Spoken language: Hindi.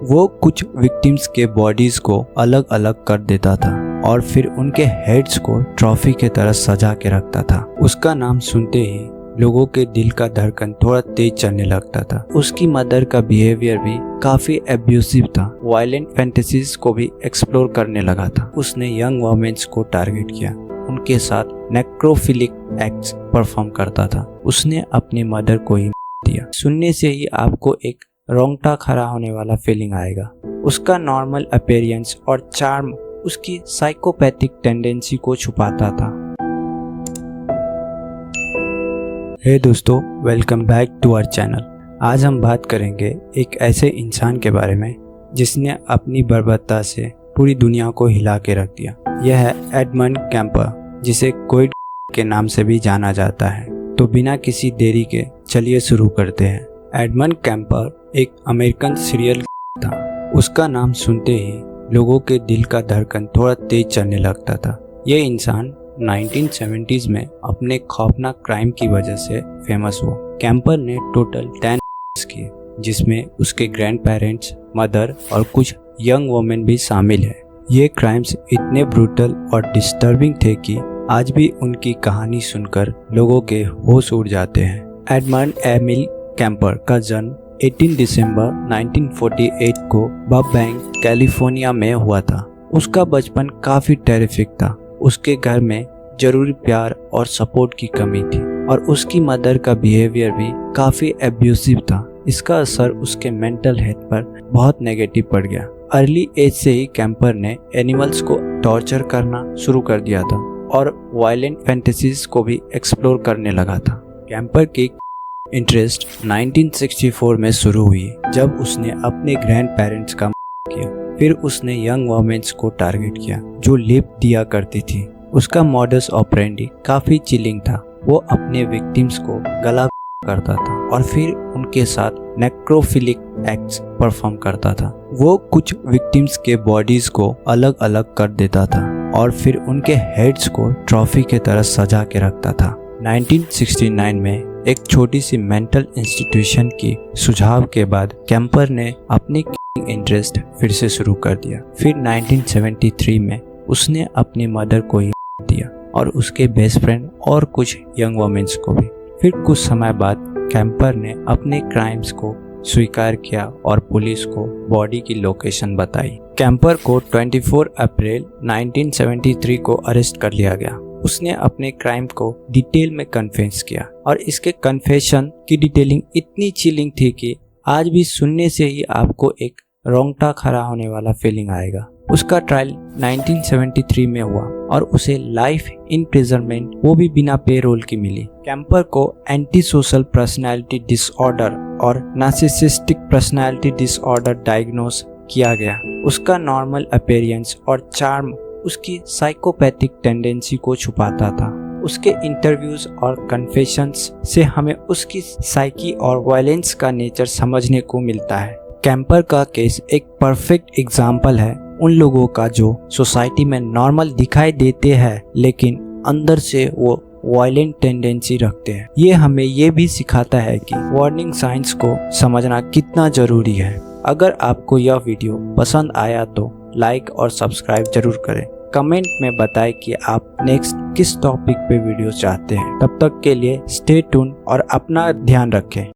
वो कुछ विक्टिम्स के बॉडीज को अलग अलग कर देता था और फिर उनके हेड्स को ट्रॉफी के तरह सजा के रखता था। उसका नाम सुनते ही लोगों के दिल का धड़कन थोड़ा तेज चलने लगता था। उसकी मदर का बिहेवियर भी काफी एब्यूसिव था। वायलेंट फैंटेसीज को भी एक्सप्लोर करने लगा था। उसने यंग वुमेन्स को टारगेट किया, उनके साथ नेक्रोफिलिक एक्ट्स परफॉर्म करता था। उसने अपनी मदर को ही दिया। सुनने से ही आपको एक रोंगटा खड़ा होने वाला फीलिंग आएगा। उसका नॉर्मल अपीयरेंस और चार्म उसकी साइकोपैथिक टेंडेंसी को छुपाता था। हे दोस्तों, welcome back to our channel. आज हम बात करेंगे एक ऐसे इंसान के बारे में जिसने अपनी बर्बरता से पूरी दुनिया को हिला के रख दिया। यह है एडमंड कैम्पर, जिसे क्विड के नाम से भी जाना जाता है। तो बिना किसी देरी के चलिए शुरू करते हैं। एडमंड कैम्पर एक अमेरिकन सीरियल था। उसका नाम सुनते ही लोगों के दिल का धड़कन थोड़ा तेज चलने लगता था। ये इंसान 1970s में अपने खौफनाक क्राइम की वजह से फेमस हुआ। कैम्पर ने टोटल 10 किए, जिसमें उसके ग्रैंड पेरेंट्स, मदर और कुछ यंग वुमेन भी शामिल है। ये क्राइम्स इतने ब्रूटल और डिस्टर्बिंग थे कि आज भी उनकी कहानी सुनकर लोगों के होश उड़ जाते हैं। एडमंड एमिल कैम्पर का जन्म 18 दिसंबर 1948 को बर्बैंक, कैलिफोर्निया में हुआ था। उसका बचपन काफी टेरिफिक था। उसके घर में जरूरी प्यार और सपोर्ट की कमी थी और उसकी मदर का बिहेवियर भी काफी एब्यूसिव था। इसका असर उसके मेंटल हेल्थ पर बहुत नेगेटिव पड़ गया। अर्ली एज से ही कैम्पर ने एनिमल्स को टॉर्चर करना शुरू कर दिया था और वायलेंट फैंटेसीज को भी एक्सप्लोर करने लगा था। कैम्पर की इंटरेस्ट 1964 में शुरू हुई, जब उसने अपने ग्रैंड पेरेंट्स का किया। फिर उसने यंग वुमेन्स को टारगेट किया जो लिफ्ट दिया करती थी। उसका मॉडस ऑपरेंडी काफी चिलिंग था। वो अपने विक्टिम्स को गला करता था और फिर उनके साथ नेक्रोफिलिक एक्ट्स परफॉर्म करता था। वो कुछ विक्टिम्स के बॉडीज को अलग अलग कर देता था और फिर उनके हेड्स को ट्रॉफी के तरह सजा के रखता था। 1969 में एक छोटी सी मेंटल इंस्टीट्यूशन की सुझाव के बाद कैम्पर ने अपनी इंटरेस्ट फिर से शुरू कर दिया। फिर 1973 में उसने अपनी मदर को ही दिया और उसके बेस्ट फ्रेंड और कुछ यंग वुमेन्स को भी। फिर कुछ समय बाद कैम्पर ने अपने क्राइम्स को स्वीकार किया और पुलिस को बॉडी की लोकेशन बताई। कैम्पर को 24 अप्रैल 1973 को अरेस्ट कर लिया गया। उसने अपने क्राइम को डिटेल में कन्फेस किया और इसके कन्फेशन की डिटेलिंग इतनी चिलिंग थी कि आज भी सुनने से ही आपको एक रोंगटा खड़ा होने वाला फीलिंग आएगा। उसका ट्रायल 1973 में हुआ और उसे लाइफ इम्प्रिजनमेंट, वो भी बिना पे रोल की मिली। कैम्पर को एंटी सोशल पर्सनैलिटी डिसऑर्डर और नार्सिसिस्टिक पर्सनैलिटी डिसऑर्डर डायग्नोस किया गया। उसका नॉर्मल अपीयरेंस और चार्म उसकी साइकोपैथिक टेंडेंसी को छुपाता था। उसके इंटरव्यूज और कन्फेशंस से हमें उसकी साइकी और वायलेंस का नेचर समझने को मिलता है। कैम्पर का केस एक परफेक्ट एग्जाम्पल है उन लोगों का जो सोसाइटी में नॉर्मल दिखाई देते हैं लेकिन अंदर से वो वायलेंट टेंडेंसी रखते हैं। ये हमें ये भी सिखाता है कि वार्निंग साइंस को समझना कितना जरूरी है। अगर आपको यह वीडियो पसंद आया तो लाइक और सब्सक्राइब जरूर करें। कमेंट में बताएं कि आप नेक्स्ट किस टॉपिक पे वीडियो चाहते हैं। तब तक के लिए स्टे ट्यून और अपना ध्यान रखें।